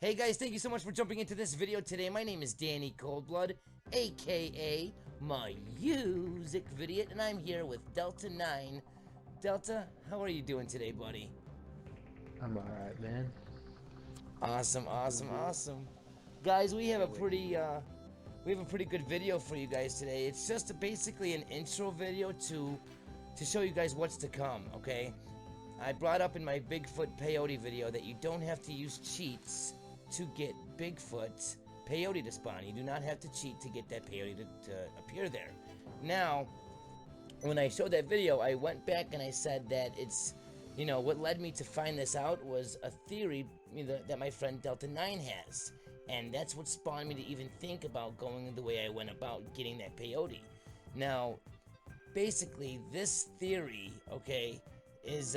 Hey guys, thank you so much for jumping into this video today. My name is Danny ColdBlood, aka MusicVidiot, and I'm here with DELTA9. Delta, how are you doing today, buddy? I'm alright, man. Awesome, Doing awesome, good. awesome. Guys, Can't wait. we have a pretty good video for you guys today. It's just basically an intro video to show you guys what's to come, okay? I brought up in my Bigfoot peyote video that you don't have to use cheats to get Bigfoot peyote to spawn. You do not have to cheat to get that peyote to appear there. Now, when I showed that video, I went back and I said that what led me to find this out was a theory that my friend DELTA9 has. And that's what spawned me to even think about going the way I went about getting that peyote. Now, basically, this theory, okay, is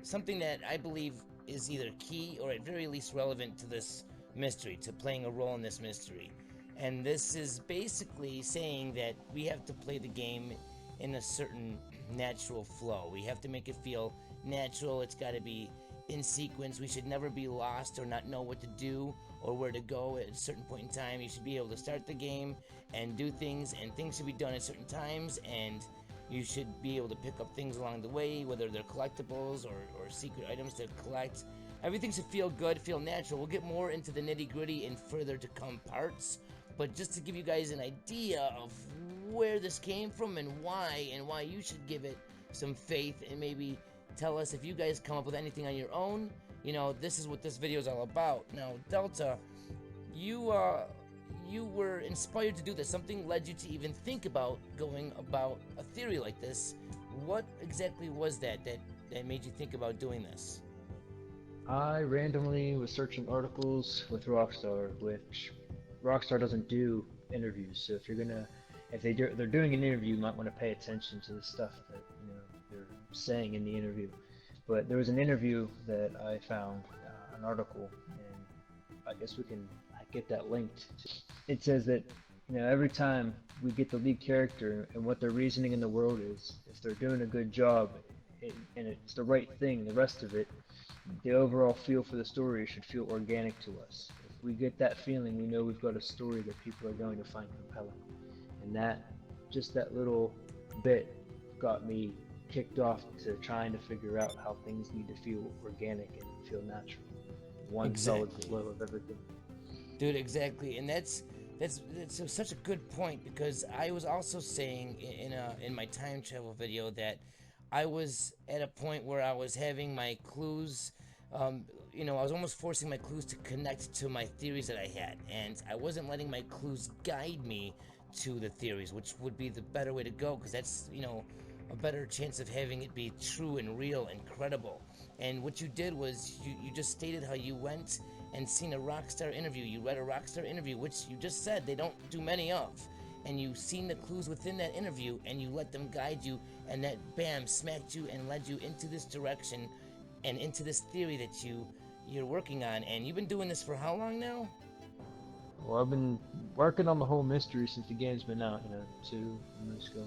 something that I believe is either key or at very least relevant to this mystery, to playing a role in this mystery. And this is basically saying that we have to play the game in a certain natural flow. We have to make it feel natural. It's got to be in sequence. We should never be lost or not know what to do or where to go at a certain point in time. You should be able to start the game and do things, and things should be done at certain times, and you should be able to pick up things along the way, whether they're collectibles or secret items to collect. Everything should feel good, feel natural. We'll get more into the nitty gritty in further to come parts, but just to give you guys an idea of where this came from and why you should give it some faith, and maybe tell us if you guys come up with anything on your own. This is what this video is all about. Now, Delta, you were inspired to do this. Something led you to even think about going about a theory like this. What exactly was that made you think about doing this? I randomly was searching articles with Rockstar, which Rockstar doesn't do interviews. So if they're doing an interview, you might want to pay attention to the stuff that they're saying in the interview. But there was an interview that I found, an article, and I guess we can get that linked. It says that every time we get the lead character and what their reasoning in the world is, if they're doing a good job and it's the right thing, the rest of it, the overall feel for the story should feel organic to us. If we get that feeling, we know we've got a story that people are going to find compelling. And just that little bit got me kicked off to trying to figure out how things need to feel organic and feel natural. One solid Exactly. flow of everything. Dude, exactly. And that's such a good point, because I was also saying in my time travel video that I was at a point where I was having my clues, I was almost forcing my clues to connect to my theories that I had, and I wasn't letting my clues guide me to the theories, which would be the better way to go, because that's, a better chance of having it be true and real and credible. And what you did was you just stated how you went and seen a Rockstar interview. You read a Rockstar interview, which you just said they don't do many of. And you seen the clues within that interview, and you let them guide you, and that bam smacked you and led you into this direction and into this theory that you're working on. And you've been doing this for how long now? Well, I've been working on the whole mystery since the game's been out, let's go,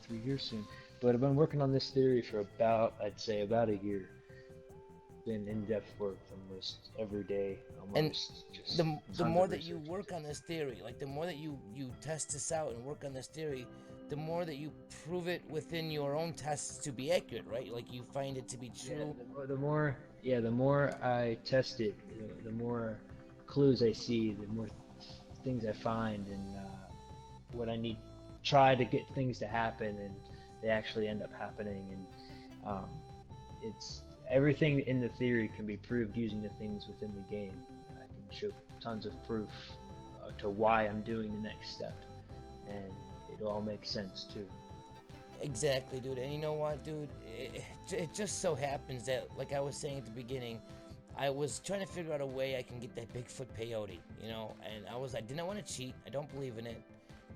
3 years soon. But I've been working on this theory for I'd say about a year. Been in-depth work almost every day, And almost just the tons more of that you research work into on it. this theory, like the more that you test this out and work on this theory, the more that you prove it within your own tests to be accurate, right? Like you find it to be Yeah, true. the more I test it, the more clues I see, the more things I find, and what I need, try to get things to happen, and they actually end up happening. And it's everything in the theory can be proved using the things within the game. I can show tons of proof to why I'm doing the next step, and it all makes sense too. Exactly, dude. And you know what, dude? It just so happens that, like I was saying at the beginning, I was trying to figure out a way I can get that Bigfoot peyote, and I didn't want to cheat. I don't believe in it.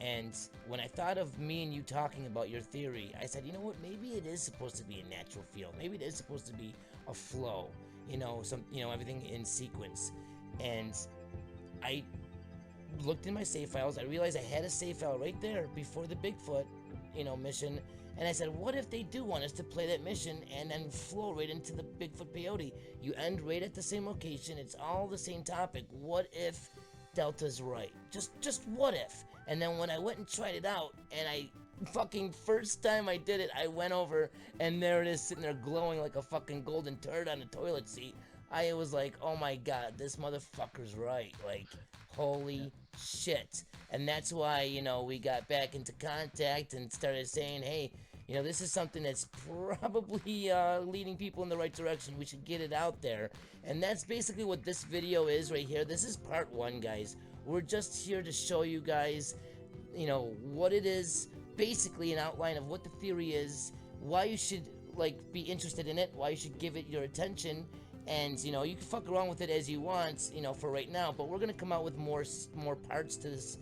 And when I thought of me and you talking about your theory, I said, you know what? Maybe it is supposed to be a natural feel. Maybe it is supposed to be a flow. Everything in sequence. And I looked in my save files. I realized I had a save file right there before the Bigfoot, mission, And I said, what if they do want us to play that mission and then flow right into the Bigfoot peyote? You end right at the same location. It's all the same topic. What if Delta's right? Just what if? And then when I went and tried it out, and I fucking first time I did it, I went over and there it is sitting there glowing like a fucking golden turd on a toilet seat. I was like, oh my god, this motherfucker's right. Like, holy shit. And that's why, you know, we got back into contact and started saying, hey, you know, this is something that's probably leading people in the right direction. We should get it out there. And that's basically what this video is right here. This is part one, guys. We're just here to show you guys, you know, what it is, basically an outline of what the theory is, why you should, like, be interested in it, why you should give it your attention. And, you know, you can fuck around with it as you want, you know, for right now. But we're going to come out with more parts to this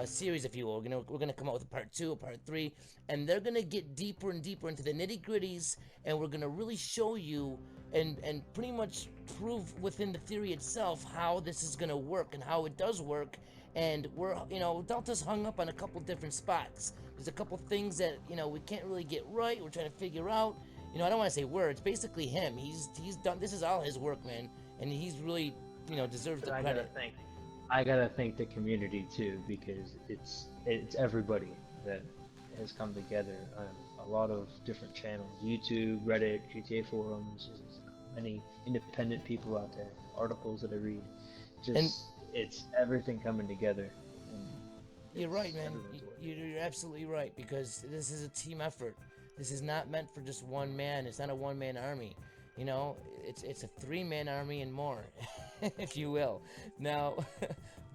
series, if you will. We're gonna come out with a part 2, a part 3, and they're gonna get deeper and deeper into the nitty-gritties, and we're gonna really show you and pretty much prove within the theory itself how this is gonna work and how it does work. And we're, you know, Delta's hung up on a couple different spots. There's a couple things that, you know, we can't really get right. We're trying to figure out. You know, I don't want to say words. Basically, him. He's done. This is all his work, man, and he's really, you know, deserves the credit. I gotta thank the community too, because it's everybody that has come together on a lot of different channels: YouTube, Reddit, GTA forums. There's many independent people out there, articles that I read. It's everything coming together. And you're right, man. You're absolutely right, because this is a team effort. This is not meant for just one man. It's not a one-man army. You know, it's a 3-man army and more, if you will. Now,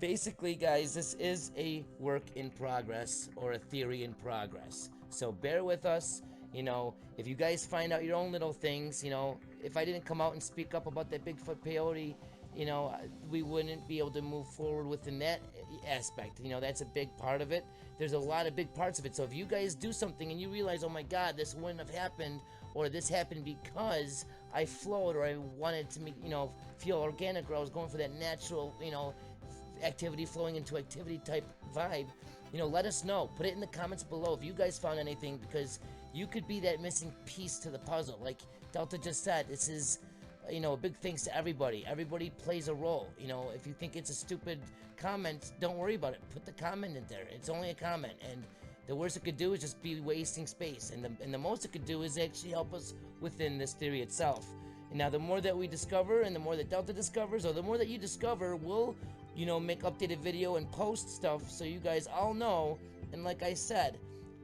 basically, guys, this is a work in progress, or a theory in progress. So bear with us. You know, if you guys find out your own little things, you know, if I didn't come out and speak up about that Bigfoot peyote, you know, we wouldn't be able to move forward within that aspect. You know, that's a big part of it. There's a lot of big parts of it. So if you guys do something and you realize, oh my god, this wouldn't have happened, or this happened because I flowed, or I wanted to make, you know, feel organic, or I was going for that natural, you know, activity flowing into activity type vibe, you know, let us know. Put it in the comments below if you guys found anything, because you could be that missing piece to the puzzle. Like Delta just said, this is, you know, a big thanks to everybody. Everybody plays a role. You know, if you think it's a stupid comment, don't worry about it. Put the comment in there. It's only a comment, and the worst it could do is just be wasting space, and the most it could do is actually help us within this theory itself. And now the more that we discover, and the more that Delta discovers, or the more that you discover, we'll, you know, make updated video and post stuff so you guys all know. And like I said,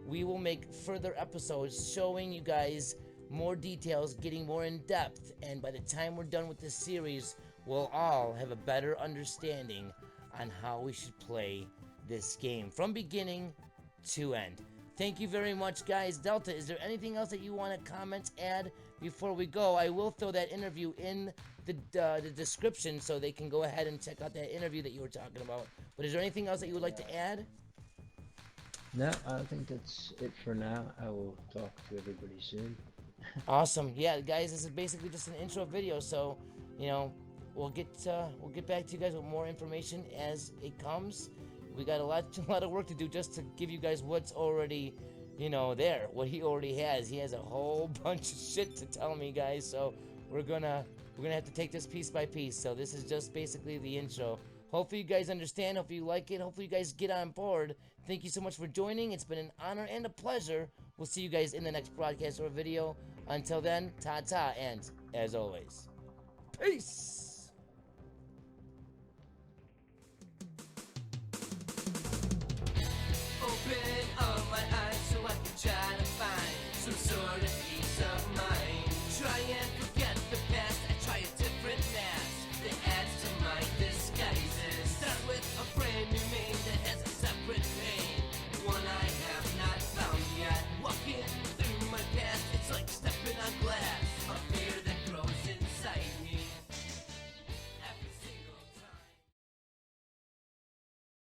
we will make further episodes showing you guys more details, getting more in depth, and by the time we're done with this series, we'll all have a better understanding on how we should play this game from beginning to end. Thank you very much, guys. Delta, is there anything else that you want to comment, add before we go? I will throw that interview in the description so they can go ahead and check out that interview that you were talking about. But is there anything else that you would like to add? No, I think that's it for now. I will talk to everybody soon. Awesome. Yeah, guys, this is basically just an intro video, so, you know, we'll get back to you guys with more information as it comes. We got a lot of work to do just to give you guys what's already, you know, there, what he already has. He has a whole bunch of shit to tell me, guys, so we're gonna have to take this piece by piece. So this is just basically the intro. Hopefully you guys understand, hopefully you like it, hopefully you guys get on board. Thank you so much for joining. It's been an honor and a pleasure. We'll see you guys in the next broadcast or video. Until then, ta-ta, and as always, peace! Open all my eyes so I can try to find some sort of